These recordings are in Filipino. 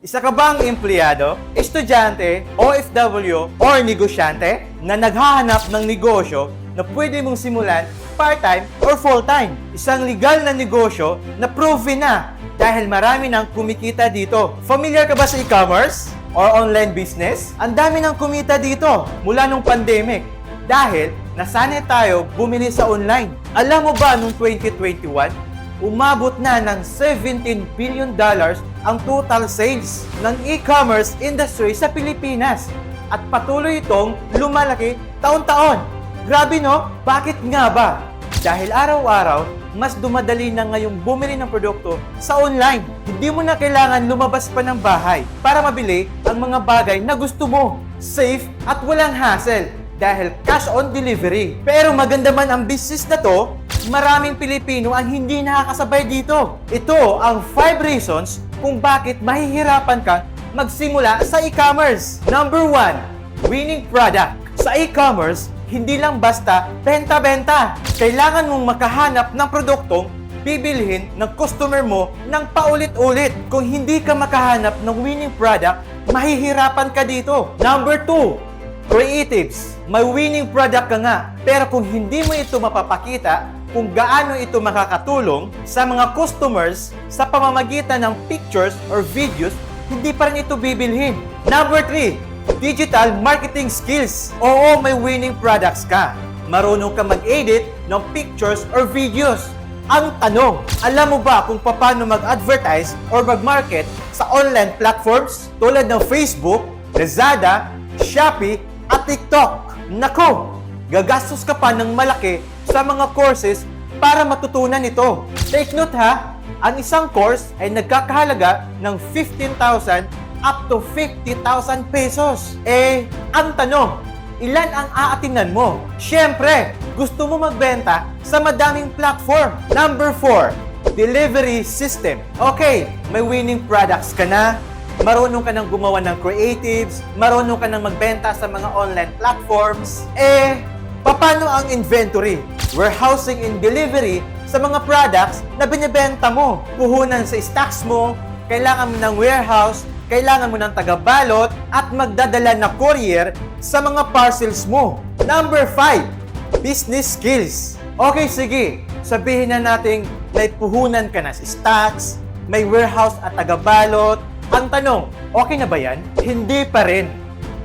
Isa ka bang empleyado, estudyante, OFW, or negosyante na naghahanap ng negosyo na pwede mong simulan part-time or full-time? Isang legal na negosyo na proven na dahil marami nang kumikita dito. Familiar ka ba sa e-commerce or online business? Ang dami nang kumita dito mula nung pandemic dahil nasanay tayo bumili sa online. Alam mo ba nung 2021, umabot na ng $17 billion ang total sales ng e-commerce industry sa Pilipinas. At patuloy itong lumalaki taon-taon. Grabe no? Bakit nga ba? Dahil araw-araw, mas dumadali na ngayong bumili ng produkto sa online. Hindi mo na kailangan lumabas pa ng bahay para mabili ang mga bagay na gusto mo. Safe at walang hassle dahil cash on delivery. Pero maganda man ang business na to, maraming Pilipino ang hindi nakakasabay dito. Ito ang 5 reasons kung bakit mahihirapan kang magsimula sa e-commerce. Number 1, winning product. Sa e-commerce, hindi lang basta benta-benta. Kailangan mong makahanap ng produktong bibilhin ng customer mo ng paulit-ulit. Kung hindi ka makahanap ng winning product, mahihirapan ka dito. Number 2, creatives. May winning product ka nga, pero kung hindi mo ito mapapakita kung gaano ito makakatulong sa mga customers sa pamamagitan ng pictures or videos, hindi pa rin ito bibilhin. Number 3, digital marketing skills. Oo, may winning products ka. Marunong ka mag-edit ng pictures or videos. Ang tanong, alam mo ba kung paano mag-advertise or mag-market sa online platforms tulad ng Facebook, Lazada, Shopee, at TikTok? Nako, gagastos ka pa ng malaki sa mga courses para matutunan ito. Take note ha, ang isang course ay nagkakahalaga ng 15,000 up to 50,000 pesos. Ang tanong, ilan ang aatinan mo? Siyempre, gusto mo magbenta sa madaming platform. Number 4, delivery system. Okay, may winning products ka na, marunong ka nang gumawa ng creatives, marunong ka nang magbenta sa mga online platforms. Paano ang inventory, warehousing and delivery sa mga products na binibenta mo? Puhunan sa stocks mo, kailangan mo ng warehouse, kailangan mo ng taga-balot at magdadala na courier sa mga parcels mo. Number 5, business skills. Okay, sige, sabihin na natin may puhunan ka na sa stocks, may warehouse at taga-balot. Ang tanong, okay na ba yan? Hindi pa rin.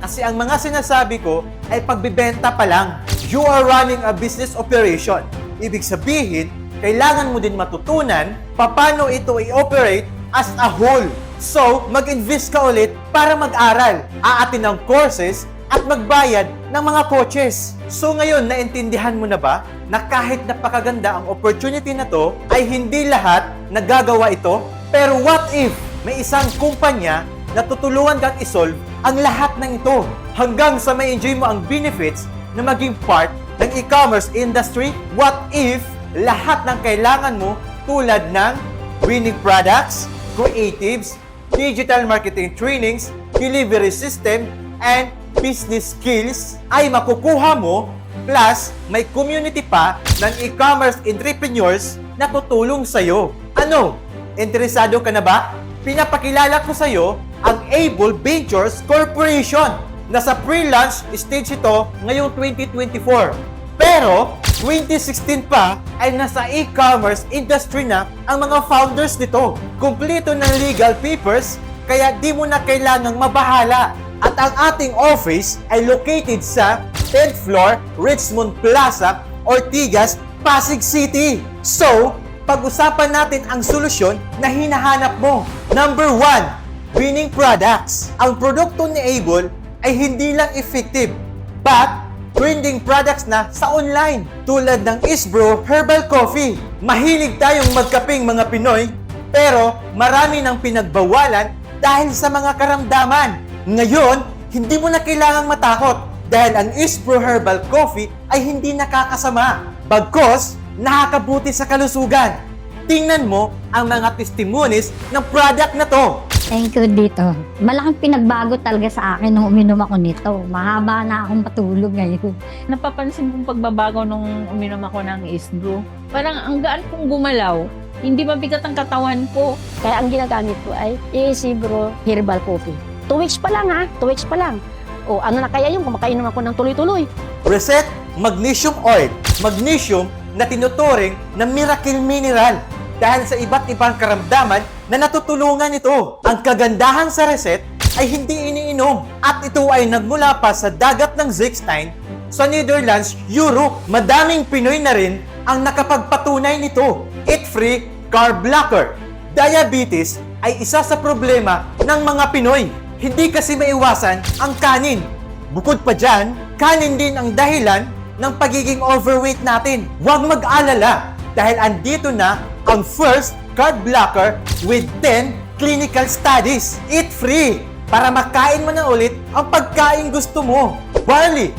Kasi ang mga sinasabi ko ay pagbibenta pa lang. You are running a business operation. Ibig sabihin, kailangan mo din matutunan paano ito i-operate as a whole. So, mag-invest ka ulit para mag-aral, aatin ng courses at magbayad ng mga coaches. So ngayon, naintindihan mo na ba na kahit napakaganda ang opportunity na to, ay hindi lahat nagagawa ito? Pero what if may isang kumpanya na tutulungan kang isolve ang lahat ng ito hanggang sa may enjoy mo ang benefits na maging part ng e-commerce industry? What if lahat ng kailangan mo tulad ng winning products, creatives, digital marketing trainings, delivery system, and business skills ay makukuha mo plus may community pa ng e-commerce entrepreneurs na tutulong sa'yo? Ano? Interesado ka na ba? Pinapakilala ko sa'yo ang Able Ventures Corporation. Nasa pre-launch stage ito ngayong 2024. Pero 2016 pa ay nasa e-commerce industry na ang mga founders nito. Kumpleto ng legal papers kaya di mo na kailangang mabahala. At ang ating office ay located sa 10th floor Richmond Plaza, Ortigas, Pasig City. So, pag-usapan natin ang solusyon na hinahanap mo. Number 1, winning products. Ang produkto ni Able ay hindi lang effective, but trending products na sa online tulad ng Isbro Herbal Coffee. Mahilig tayong magkaping mga Pinoy, pero marami nang pinagbawalan dahil sa mga karamdaman. Ngayon, hindi mo na kailangang matakot dahil ang Isbro Herbal Coffee ay hindi nakakasama. Bagkus, nakakabuti sa kalusugan. Tingnan mo ang mga testimonies ng product na to. Thank you dito. Malaking pinagbago talaga sa akin nung uminom ako nito. Mahaba na akong patulog ngayon. Napapansin kong pagbabago nung uminom ako ng Isbro. Parang ang gaan kong gumalaw. Hindi mabigat ang katawan ko. Kaya ang ginagamit ko ay Easybro Herbal Coffee. 2 weeks pa lang 2 weeks pa lang. O ano na kaya yung kumakain ako ng tuloy-tuloy. Reset Magnesium Oil. Magnesium na tinuturing na miracle mineral dahil sa iba't ibang karamdaman na natutulungan ito. Ang kagandahan sa Reset ay hindi iniinom at ito ay nagmula pa sa dagat ng Zechstein sa Netherlands, Europe. Madaming Pinoy na rin ang nakapagpatunay nito. Eat Free Carb Blocker. Diabetes ay isa sa problema ng mga Pinoy. Hindi kasi maiwasan ang kanin. Bukod pa dyan, kanin din ang dahilan ng pagiging overweight natin. Huwag mag-alala dahil andito na ang first carb blocker with 10 clinical studies. Eat free para makain mo na ulit ang pagkain gusto mo. Barley,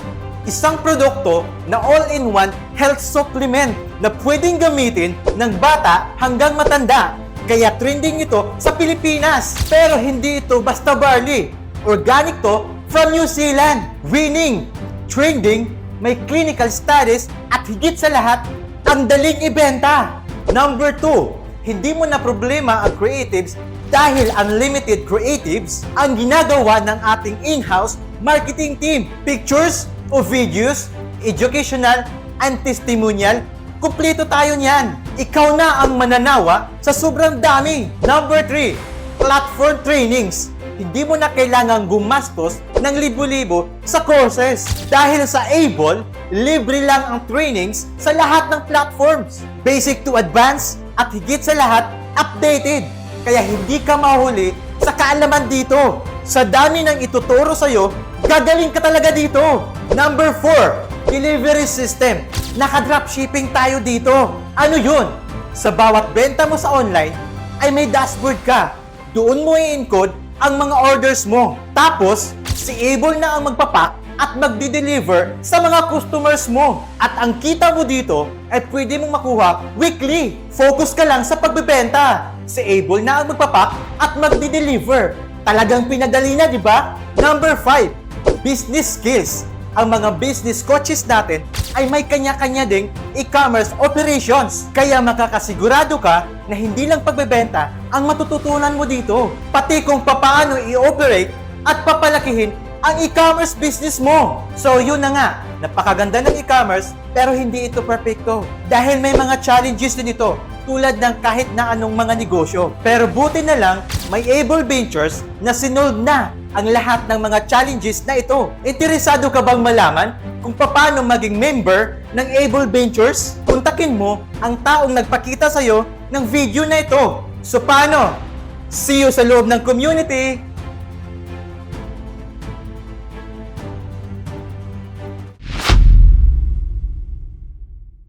isang produkto na all-in-one health supplement na pwedeng gamitin ng bata hanggang matanda. Kaya trending ito sa Pilipinas. Pero hindi ito basta barley. Organic to from New Zealand. Winning, trending, may clinical studies at higit sa lahat, ang daling ibenta. Number 2, hindi mo na problema ang creatives dahil unlimited creatives ang ginagawa ng ating in-house marketing team. Pictures o videos, educational and testimonial, kumpleto tayo niyan. Ikaw na ang mananawa sa sobrang dami. Number 3, platform trainings. Hindi mo na kailangang gumastos ng libo-libo sa courses. Dahil sa Able, libre lang ang trainings sa lahat ng platforms. Basic to advanced at higit sa lahat, updated. Kaya hindi ka mahuli sa kaalaman dito. Sa dami ng ituturo sa'yo, gagaling ka talaga dito. Number 4, delivery system. Naka-dropshipping tayo dito. Ano yun? Sa bawat benta mo sa online, ay may dashboard ka. Doon mo i-encode ang mga orders mo. Tapos, si Able na ang magpapak at magdi-deliver sa mga customers mo. At ang kita mo dito ay pwede mong makuha weekly. Focus ka lang sa pagbebenta. Si Able na ang magpapak at magdi-deliver. Talagang pinadali na, di ba? Number 5, business skills. Ang mga business coaches natin ay may kanya-kanya ding e-commerce operations. Kaya makakasigurado ka na hindi lang pagbebenta ang matututunan mo dito, pati kung paano i-operate at papalakihin ang e-commerce business mo. So yun na nga, napakaganda ng e-commerce pero hindi ito perfecto. Dahil may mga challenges din ito tulad ng kahit na anong mga negosyo. Pero buti na lang, may Able Ventures na sinolve na ang lahat ng mga challenges na ito. Interesado ka bang malaman kung paano maging member ng Able Ventures? Kontakin mo ang taong nagpakita sa'yo ng video na ito. So paano? See you sa loob ng community!